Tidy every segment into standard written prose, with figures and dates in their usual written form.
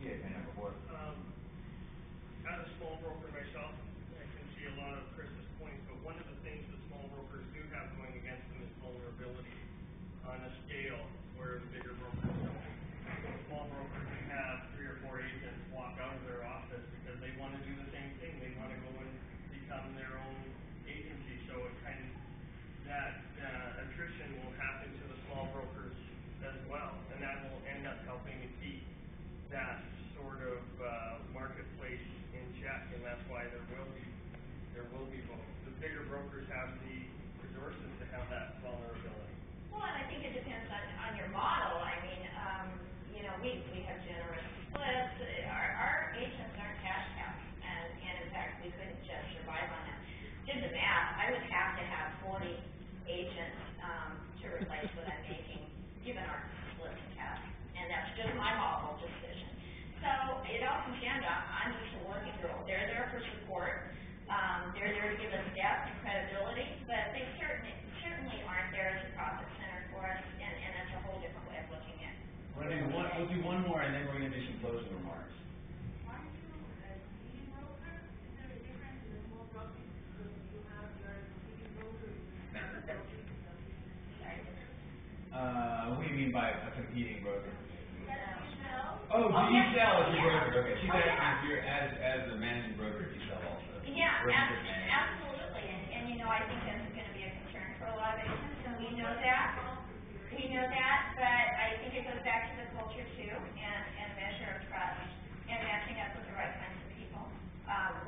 Yeah, okay, number 4. As a small broker myself, I can see a lot of Chris's points, but one of the things that small brokers do have going against them is vulnerability on a scale where the bigger brokers don't. Small brokers can have 3 or 4 agents walk out of their office because they want to do the same thing. They want to go and become their own agency. So it kind of, that attrition will happen to the small brokers as well, and that will end up helping to keep that sort of marketplace in check, and that's why there will be both. The bigger brokers have the resources to have that vulnerability. Well, and I think it depends on your model. I mean, we have generous splits. Our agents aren't cash cows, and in fact, we couldn't just survive on them. Did the math, I would have to have 40 agents to replace what I'm making, given our splits in cash, and that's just my model decision. So it all comes down to, I'm just a working girl. They're there for support. They're there to give us depth and credibility, but they certainly aren't there as a profit center for us, and that's a whole different way of looking at it. We'll do one more, and then we're going to do some closing remarks. Aren't you a leading broker? Is there a difference in the small broker because you have your leading broker and What do you mean by a competing broker? Oh, do you sell as your broker? Okay, she's asking if you're as the managing broker, do you sell also? Yeah, absolutely. And I think that's going to be a concern for a lot of agents, and we know that. But I think it goes back to the culture too, and a measure of trust, and matching up with the right kinds of people.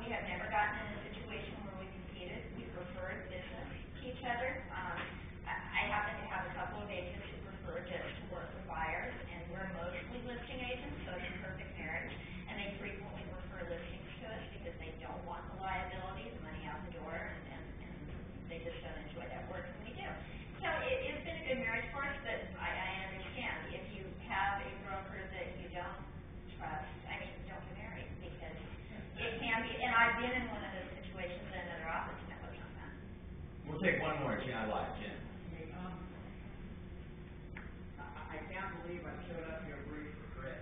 We have never gotten in a situation where we competed. We preferred business to each other. I happen to have a couple of agents who prefer just to work with buyers, and we're mostly listing agents, so it's a perfect marriage. And they frequently refer listings to us because they don't want the liability, the money out the door, and they just don't enjoy that work, and we do. So it's been a good marriage for us, but I understand if you have a broker that you don't trust, don't get married, because it can be, and I've been in one of those situations in another office, and it wasn't fun. We'll take one more. It's not live. Jim. I can't believe I showed up here rooting for Chris.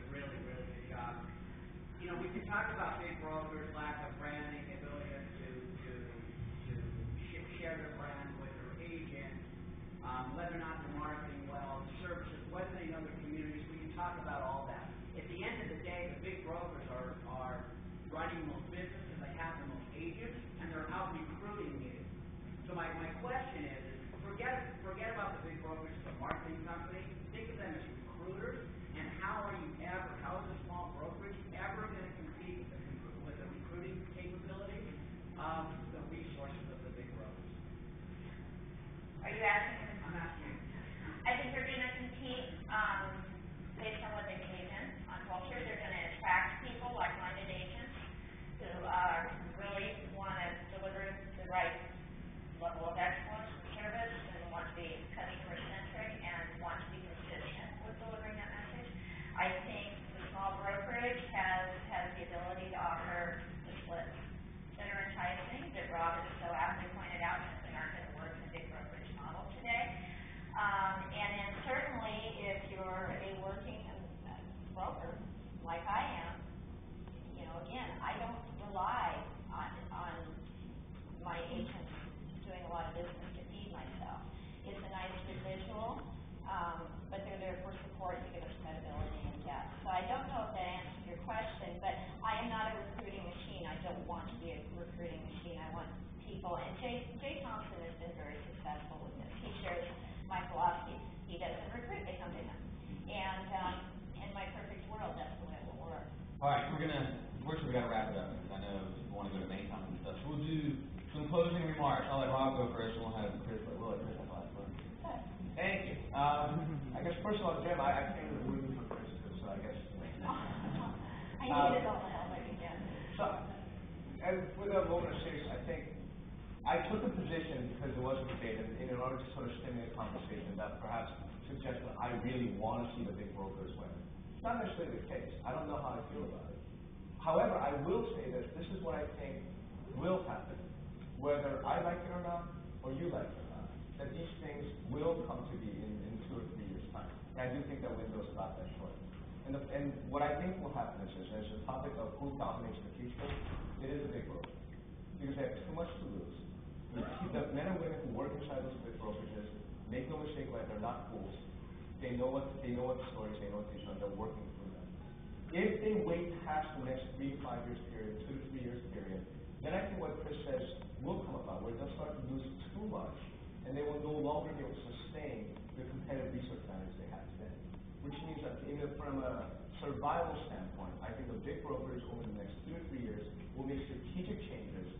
Really good job. We can talk about big brokers, lack of branding, ability to share their brand with their agent, whether or not they're marketing well, services, whether they know their communities. We can talk about all that. At the end of the day, the big brokers are running most businesses, they have the most agents, and they're out recruiting you. So my question is forget about the big brokers as a marketing company. Think of them as recruiters, and how is a small brokerage ever going to compete with the recruiting capabilities of the resources of the big brokers? Are you asking? I'm asking you. I think they're going to compete based on what they believe in, on culture. They're going to attract people, like-minded agents, who really want to deliver the right level of excellence and service, and want to be customer-centric, and want to be consistent with delivering that message. I think the small brokerage has the ability to offer the splits that are enticing, that Rob has so aptly pointed out simply aren't going to work in the big brokerage model today. And then certainly if you're a working broker, like I am, again, I don't rely on my agents doing a lot of business to feed myself. It's a nice residual, but they're there for support to give us credibility and depth. So I don't know if that answers your question, but I am not a recruiting machine. I don't want to be a recruiting machine. I want people, and Jay Thompson has been very successful with this. He shares my philosophy. He doesn't recruit, they come to him. And in my perfect world, that's the way it will work. All right, unfortunately, we got to wrap it up because I know people want to go to main conference and stuff. So we'll do some closing remarks. I'll let Rob go first, and we'll let Chris have the last one. Thank you. I guess first of all, Jim, I came to the room for Chris, so I guess. I needed all the help I could get. So, and with a moment of serious, I think I took a position because there was a debate, and in order to sort of stimulate conversation, that perhaps suggests that I really want to see the big brokers win. It's not necessarily the case. I don't know how I feel about it. However, I will say that this is what I think will happen, whether I like it or not, or you like it or not, that these things will come to be in 2 or 3 years' time. And I do think that window's about that short. And what I think will happen is this, as the topic of who dominates the future, it is the big brokers. Because they have too much to lose. The men and women who work inside those big brokerages, make no mistake about it, they're not fools. They know what the stories, they know what they've done, they're working through them. If they wait past the next 3 to 5 years period, 2 to 3 years period, then I think what Chris says will come about, where they'll start to lose too much, and they will no longer be able to sustain the competitive research advantage they have today. Which means that from a survival standpoint, I think the big brokers over the next 2 to 3 years will make strategic changes,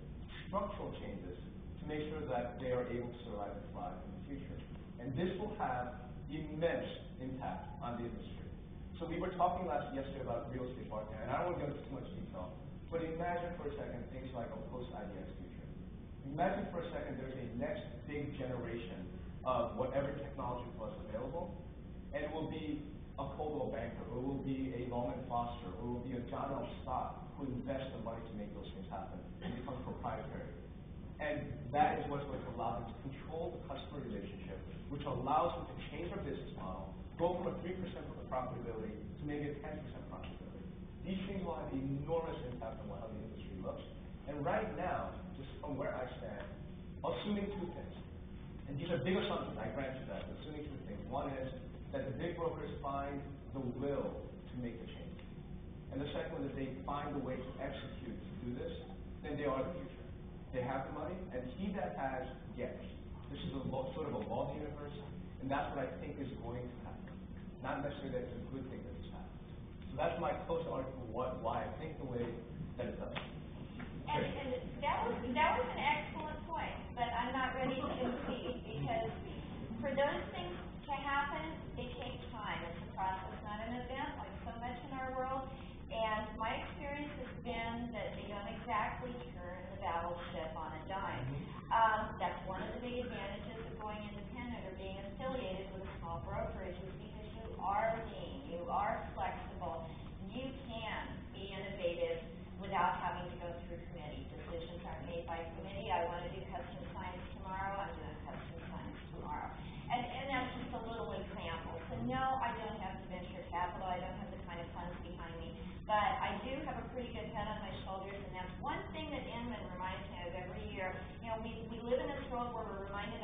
structural changes, to make sure that they are able to survive and thrive in the future. And this will have immense impact on the industry. So we were talking yesterday about real estate market, and I don't want to go into too much detail, but imagine for a second things like a post-IDX future. Imagine for a second there's a next big generation of whatever technology was available, and it will be a Coldwell Banker, or it will be a Norman Foster, or it will be a John L. Stott who invests the money to make those things happen and become proprietary. And that is what's going to allow them to control the customer relationship, which allows them to change their business model, go from a 3% of the profitability to maybe a 10% profitability. These things will have enormous impact on how the industry looks. And right now, just from where I stand, assuming two things, and these are big assumptions, I grant you that, but assuming two things. One is that the big brokers find the will to make the change. And the second one is they find the way to execute to do this, then they are the future. They have the money, and he that has, gets. This is sort of a law of the universe, and that's what I think is going to happen. Not necessarily that it's a good thing that it's happening. So that's my close argument for why I think the way that it does. And that was an excellent point, but I'm not ready to concede, because for those things to happen, they take time. It's a process, not an event, like so much in our world. And my experience has been that they don't exactly turn the battleship on a dime. That's one of the big advantages of going independent or being affiliated with a small brokerage, is because you are lean, you are flexible, you can be innovative without having to go through committee. Decisions aren't made by committee. I want to do custom science tomorrow, I'm doing custom science tomorrow. And that's just a little example. So no, I don't have the venture capital, I don't have the kind of funds behind me, but I do have a pretty good head on my shoulders, and that's one thing that Inman reminds me of every year. You know, we live in this world where we're reminded